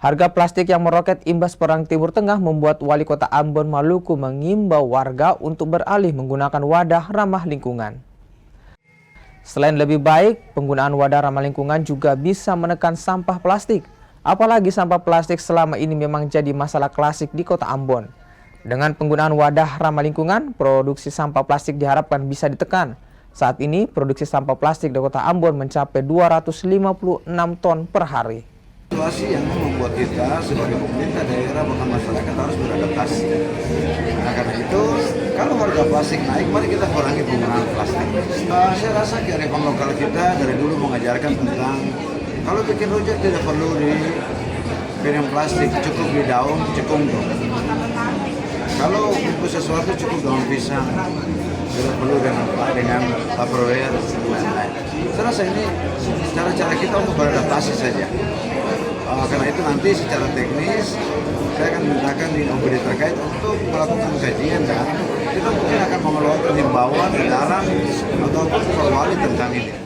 Harga plastik yang meroket imbas Perang Timur Tengah membuat Wali Kota Ambon, Maluku mengimbau warga untuk beralih menggunakan wadah ramah lingkungan. Selain lebih baik, penggunaan wadah ramah lingkungan juga bisa menekan sampah plastik. Apalagi sampah plastik selama ini memang jadi masalah klasik di Kota Ambon. Dengan penggunaan wadah ramah lingkungan, produksi sampah plastik diharapkan bisa ditekan. Saat ini, produksi sampah plastik di Kota Ambon mencapai 256 ton per hari. Situasi yang membuat kita sebagai pemerintah daerah bahkan masyarakat harus beradaptasi. Nah, karena itu, kalau harga plastik naik, mari kita kurangi penggunaan plastik. Saya rasa kearifan lokal kita dari dulu mengajarkan tentang kalau bikin rujak tidak perlu di piring plastik, cukup di daun cekungkung. Kalau bungkus sesuatu cukup daun pisang, tidak perlu dengan tupperware dan lain-lain. Saya rasa ini cara-cara kita untuk beradaptasi saja. Karena itu nanti secara teknis saya akan mintakan di OPD terkait untuk melakukan kajian dan kita mungkin akan mengeluarkan himbauan, edaran ataupun perwali tentang ini.